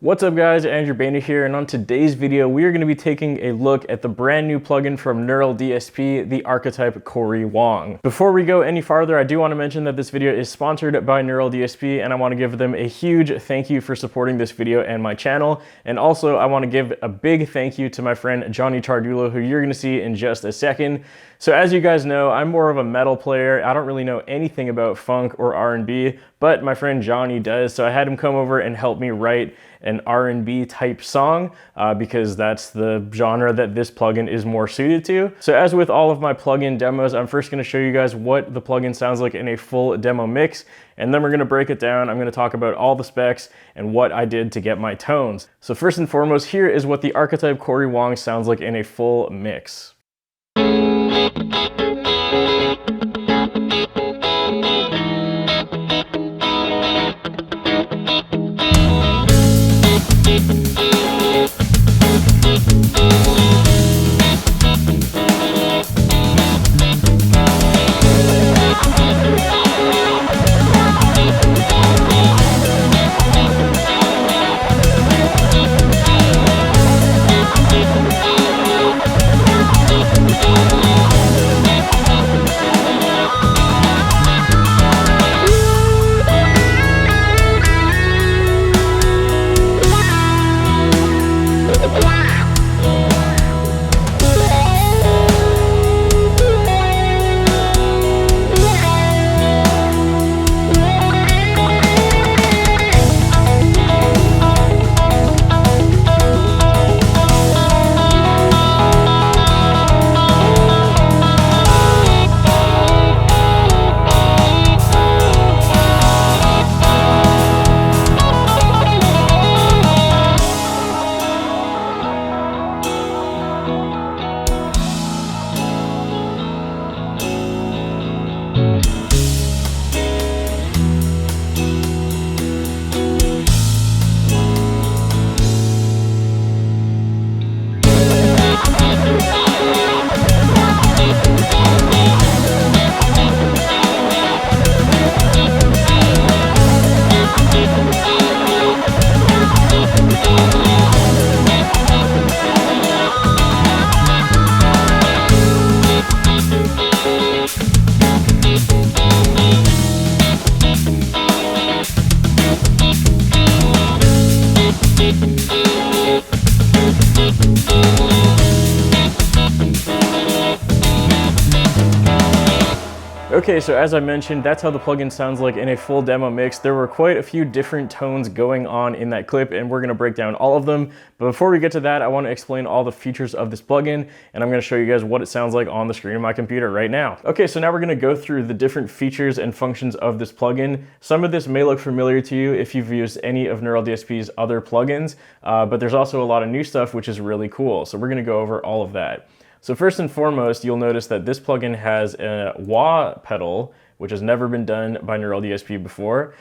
What's up guys, Andrew Boehner here, and on today's video we are going to be taking a look at the brand new plugin from Neural DSP, the Archetype Cory Wong. Before we go any farther, I do want to mention that this video is sponsored by Neural DSP, and I want to give them a huge thank you for supporting this video and my channel. And also I want to give a big thank you to my friend Johnny Ciardullo, who you're going to see in just a second. So as you guys know, I'm more of a metal player. I don't really know anything about funk or R&B, but my friend Johnny does. So I had him come over and help me write an R&B type song because that's the genre that this plugin is more suited to. So as with all of my plugin demos, I'm first going to show you guys what the plugin sounds like in a full demo mix, and then we're going to break it down. I'm going to talk about all the specs and what I did to get my tones. So first and foremost, here is what the Archetype Cory Wong sounds like in a full mix. Okay, so as I mentioned, that's how the plugin sounds like in a full demo mix. There were quite a few different tones going on in that clip, and we're going to break down all of them. But before we get to that, I want to explain all the features of this plugin, and I'm going to show you guys what it sounds like on the screen of my computer right now. Okay, so now we're going to go through the different features and functions of this plugin. Some of this may look familiar to you if you've used any of Neural DSP's other plugins, but there's also a lot of new stuff which is really cool. So we're going to go over all of that. So first and foremost, you'll notice that this plugin has a wah pedal, which has never been done by Neural DSP before.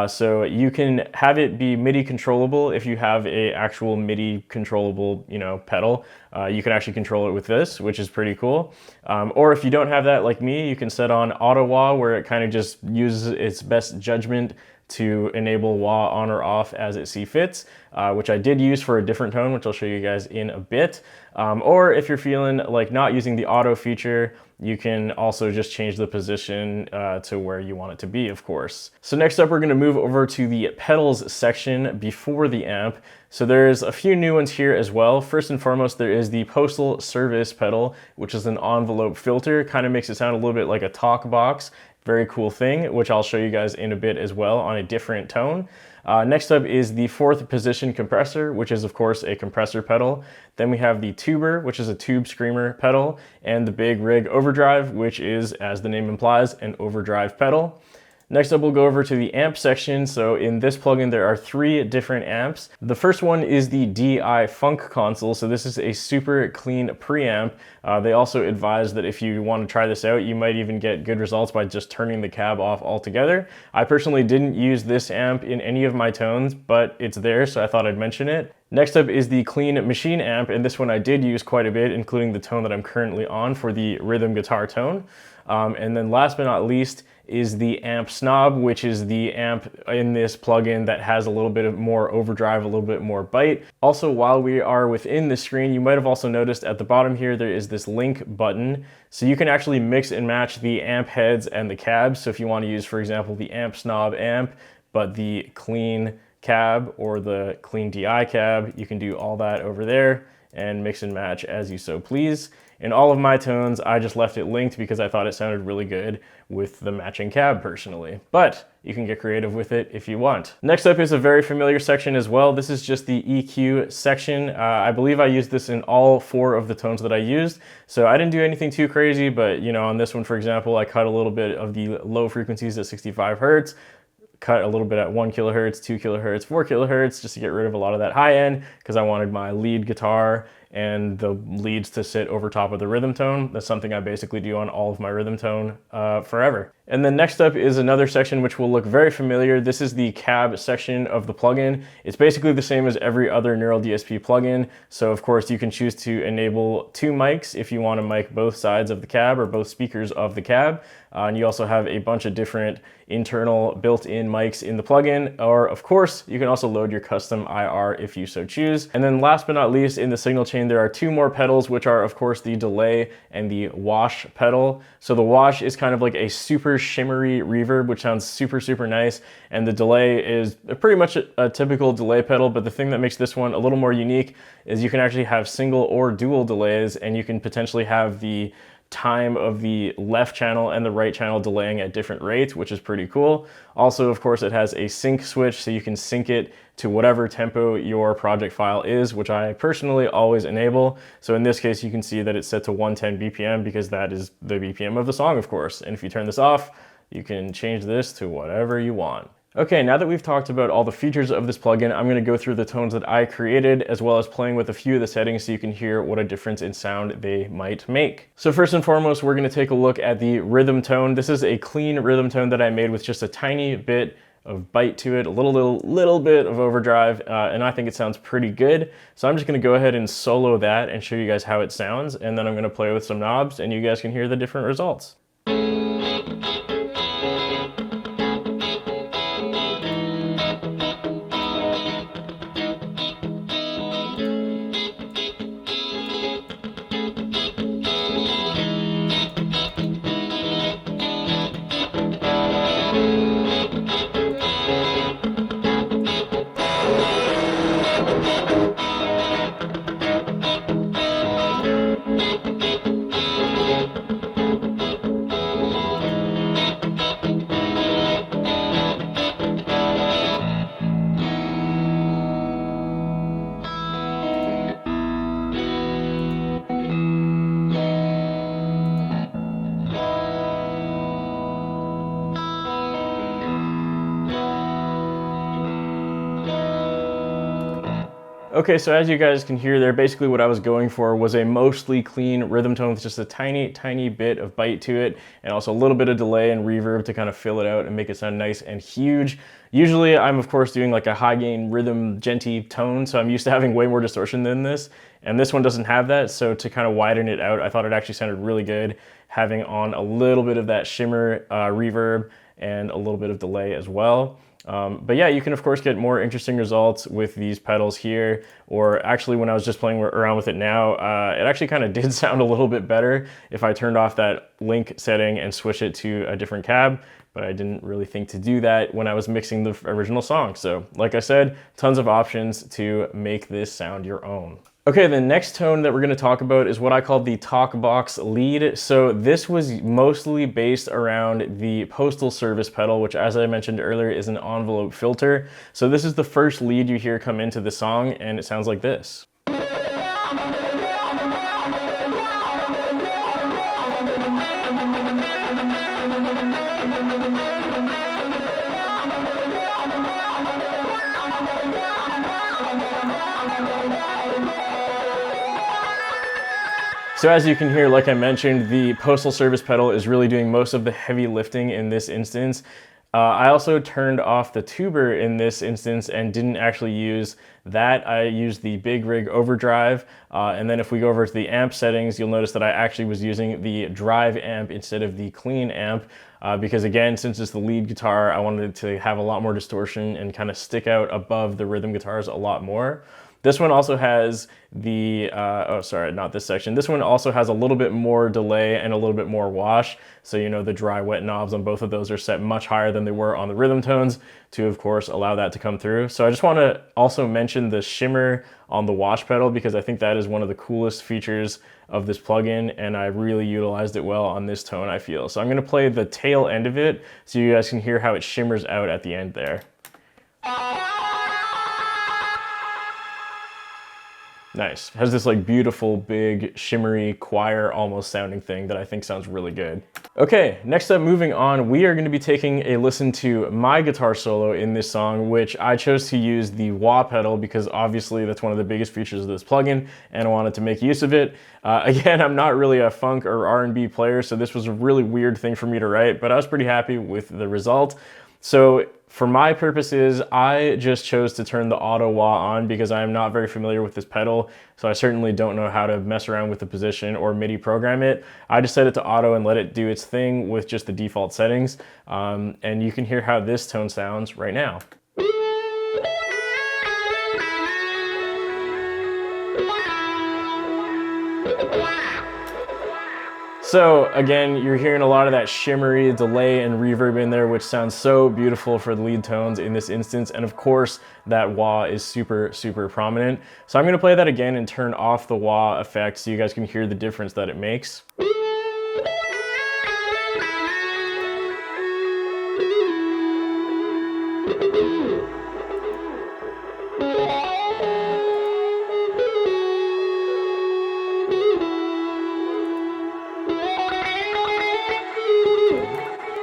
So you can have it be MIDI controllable. If you have a actual MIDI controllable, pedal, you can actually control it with this, which is pretty cool. Or if you don't have that like me, you can set on auto wah, where it kind of just uses its best judgment to enable wah on or off as it see fits, which I did use for a different tone, which I'll show you guys in a bit. Or if you're feeling like not using the auto feature, you can also just change the position to where you want it to be, of course. So next up, we're going to move over to the pedals section before the amp. So there's a few new ones here as well. First and foremost, there is the Postal Service pedal, which is an envelope filter. Kind of makes it sound a little bit like a talk box. Very cool thing, which I'll show you guys in a bit as well on a different tone. Next up is the fourth position compressor, which is of course a compressor pedal. Then we have the tuber, which is a tube screamer pedal, and the big rig overdrive, which is, as the name implies, an overdrive pedal. Next up, we'll go over to the amp section. So in this plugin, there are 3 different amps. The first one is the DI Funk console. So this is a super clean preamp. They also advise that if you want to try this out, you might even get good results by just turning the cab off altogether. I personally didn't use this amp in any of my tones, but it's there, so I thought I'd mention it. Next up is the clean machine amp, and this one I did use quite a bit, including the tone that I'm currently on for the rhythm guitar tone. And then last but not least is the amp snob, which is the amp in this plugin that has a little bit of more overdrive, a little bit more bite. Also, while we are within the screen, you might have also noticed at the bottom here, there is this link button. So you can actually mix and match the amp heads and the cabs. So if you want to use, for example, the amp snob amp, but the clean cab or the clean DI cab, you can do all that over there and mix and match as you so please. In all of my tones, I just left it linked because I thought it sounded really good with the matching cab personally, but you can get creative with it if you want. Next up is a very familiar section as well. This is just the EQ section. I believe I used this in all 4 of the tones that I used, so I didn't do anything too crazy, but you know, on this one, for example, I cut a little bit of the low frequencies at 65 Hertz, cut a little bit at 1 kilohertz, 2 kilohertz, 4 kilohertz, just to get rid of a lot of that high end, because I wanted my lead guitar and the leads to sit over top of the rhythm tone. That's something I basically do on all of my rhythm tone forever. And then next up is another section which will look very familiar. This is the cab section of the plugin. It's basically the same as every other Neural DSP plugin. So of course you can choose to enable 2 mics if you want to mic both sides of the cab or both speakers of the cab. And you also have a bunch of different internal built-in mics in the plugin, or of course you can also load your custom IR if you so choose. And then last but not least, in the signal chain there are 2 more pedals, which are of course the delay and the wash pedal. So the wash is kind of like a super shimmery reverb, which sounds super nice, and the delay is pretty much a typical delay pedal, but the thing that makes this one a little more unique is you can actually have single or dual delays, and you can potentially have the time of the left channel and the right channel delaying at different rates, which is pretty cool. Also, of course, it has a sync switch, so you can sync it to whatever tempo your project file is, which I personally always enable. So in this case, you can see that it's set to 110 BPM because that is the BPM of the song, of course. And if you turn this off, you can change this to whatever you want. Okay, now that we've talked about all the features of this plugin, I'm going to go through the tones that I created, as well as playing with a few of the settings so you can hear what a difference in sound they might make. So first and foremost, we're going to take a look at the rhythm tone. This is a clean rhythm tone that I made with just a tiny bit of bite to it, a little bit of overdrive, and I think it sounds pretty good. So I'm just going to go ahead and solo that and show you guys how it sounds, and then I'm going to play with some knobs and you guys can hear the different results. Okay, so as you guys can hear there, basically what I was going for was a mostly clean rhythm tone with just a tiny bit of bite to it, and also a little bit of delay and reverb to kind of fill it out and make it sound nice and huge. Usually I'm of course doing like a high gain rhythm genty tone, so I'm used to having way more distortion than this, and this one doesn't have that, so to kind of widen it out, I thought it actually sounded really good, having on a little bit of that shimmer reverb and a little bit of delay as well. But yeah, you can of course get more interesting results with these pedals here, or actually when I was just playing around with it now, it actually kind of did sound a little bit better if I turned off that link setting and switched it to a different cab, but I didn't really think to do that when I was mixing the original song. So like I said, tons of options to make this sound your own. Okay, the next tone that we're going to talk about is what I call the talk box lead. So this was mostly based around the postal service pedal, which as I mentioned earlier is an envelope filter. So this is the first lead you hear come into the song, and it sounds like this. So as you can hear, like I mentioned, the postal service pedal is really doing most of the heavy lifting in this instance. I also turned off the tuber in this instance and didn't actually use that, I use the Big Rig Overdrive. And then if we go over to the amp settings, you'll notice that I actually was using the drive amp instead of the clean amp. Because again, since it's the lead guitar, I wanted it to have a lot more distortion and kind of stick out above the rhythm guitars a lot more. This one also has the, oh sorry, not this section. This one also has a little bit more delay and a little bit more wash. So you know the dry wet knobs on both of those are set much higher than they were on the rhythm tones to of course allow that to come through. So I just want to also mention the shimmer on the wash pedal because I think that is one of the coolest features of this plugin and I really utilized it well on this tone, I feel. So I'm going to play the tail end of it so you guys can hear how it shimmers out at the end there. Nice. It has this like beautiful, big, shimmery, choir almost sounding thing that I think sounds really good. Okay, next up, moving on, we are going to be taking a listen to my guitar solo in this song, which I chose to use the wah pedal because obviously that's one of the biggest features of this plugin and I wanted to make use of it. Again, I'm not really a funk or R&B player, so this was a really weird thing for me to write, but I was pretty happy with the result. So for my purposes, I just chose to turn the auto wah on because I am not very familiar with this pedal, so I certainly don't know how to mess around with the position or MIDI program it. I just set it to auto and let it do its thing with just the default settings, and you can hear how this tone sounds right now. So again, you're hearing a lot of that shimmery delay and reverb in there, which sounds so beautiful for the lead tones in this instance. And of course, that wah is super, super prominent. So I'm gonna play that again and turn off the wah effect so you guys can hear the difference that it makes.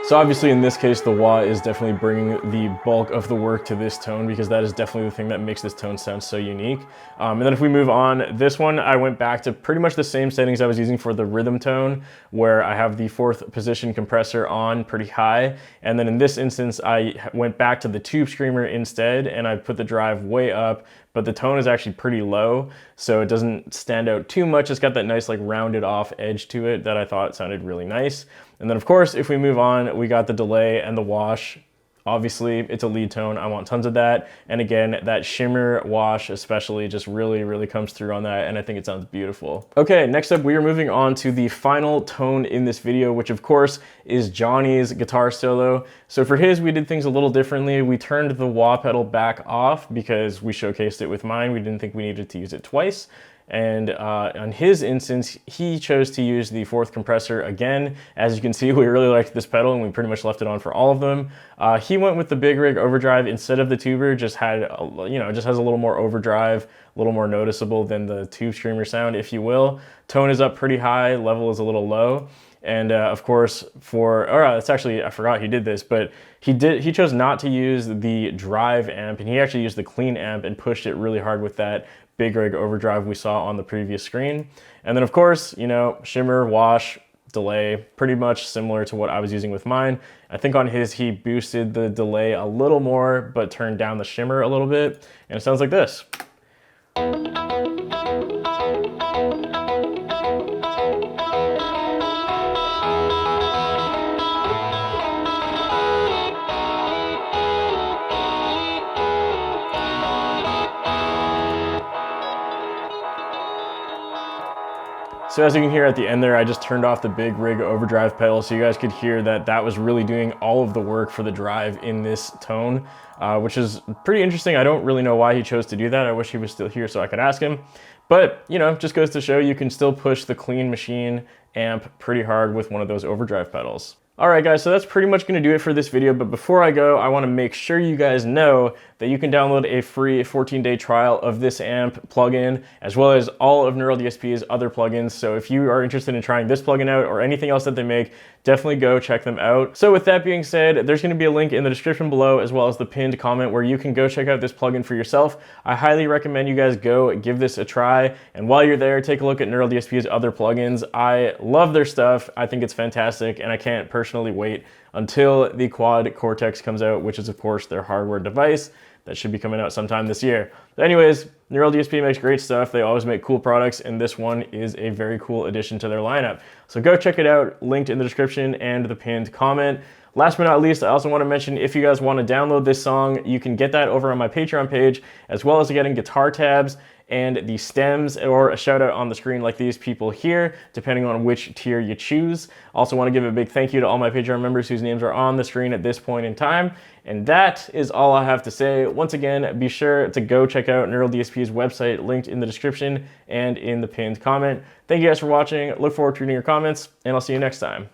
So obviously in this case, the wah is definitely bringing the bulk of the work to this tone because that is definitely the thing that makes this tone sound so unique. And then if we move on, this one, I went back to pretty much the same settings I was using for the rhythm tone, where I have the 4th position compressor on pretty high. And then in this instance, I went back to the tube screamer instead, and I put the drive way up, but the tone is actually pretty low, so it doesn't stand out too much. It's got that nice like rounded off edge to it that I thought sounded really nice. And then of course, if we move on, we got the delay and the wash. Obviously, it's a lead tone. I want tons of that. And again, that shimmer wash especially just really, really comes through on that, and I think it sounds beautiful. Okay, next up, we are moving on to the final tone in this video, which of course is Johnny's guitar solo. So for his, we did things a little differently. We turned the wah pedal back off because we showcased it with mine. We didn't think we needed to use it twice. And on his instance, he chose to use the 4th compressor again. As you can see, we really liked this pedal and we pretty much left it on for all of them. He went with the Big Rig Overdrive instead of the tuber, just had, just has a little more overdrive, a little more noticeable than the tube screamer sound, if you will. Tone is up pretty high, level is a little low. And of course, it's actually, I forgot he did this, but he chose not to use the drive amp, and he actually used the clean amp and pushed it really hard with that Big Rig Overdrive we saw on the previous screen. And then of course, shimmer, wash, delay, pretty much similar to what I was using with mine. I think on his, he boosted the delay a little more, but turned down the shimmer a little bit. And it sounds like this. So as you can hear at the end there, I just turned off the Big Rig Overdrive pedal so you guys could hear that that was really doing all of the work for the drive in this tone, which is pretty interesting. I don't really know why he chose to do that. I wish he was still here so I could ask him. But, just goes to show you can still push the clean machine amp pretty hard with one of those overdrive pedals. Alright guys, so that's pretty much going to do it for this video, but before I go, I want to make sure you guys know that you can download a free 14-day trial of this amp plugin, as well as all of Neural DSP's other plugins. So if you are interested in trying this plugin out or anything else that they make, definitely go check them out. So with that being said, there's going to be a link in the description below, as well as the pinned comment where you can go check out this plugin for yourself. I highly recommend you guys go give this a try, and while you're there, take a look at Neural DSP's other plugins. I love their stuff. I think it's fantastic, and I can't personally wait until the Quad Cortex comes out, which is of course their hardware device. that should be coming out sometime this year. But anyways, Neural DSP makes great stuff. They always make cool products, and this one is a very cool addition to their lineup. So go check it out, linked in the description and the pinned comment. Last but not least, I also want to mention, if you guys want to download this song, you can get that over on my Patreon page, as well as getting guitar tabs and the stems, or a shout out on the screen like these people here, depending on which tier you choose. Also want to give a big thank you to all my Patreon members whose names are on the screen at this point in time. And that is all I have to say. Once again, be sure to go check out Neural DSP's website, linked in the description and in the pinned comment. Thank you guys for watching. Look forward to reading your comments, and I'll see you next time.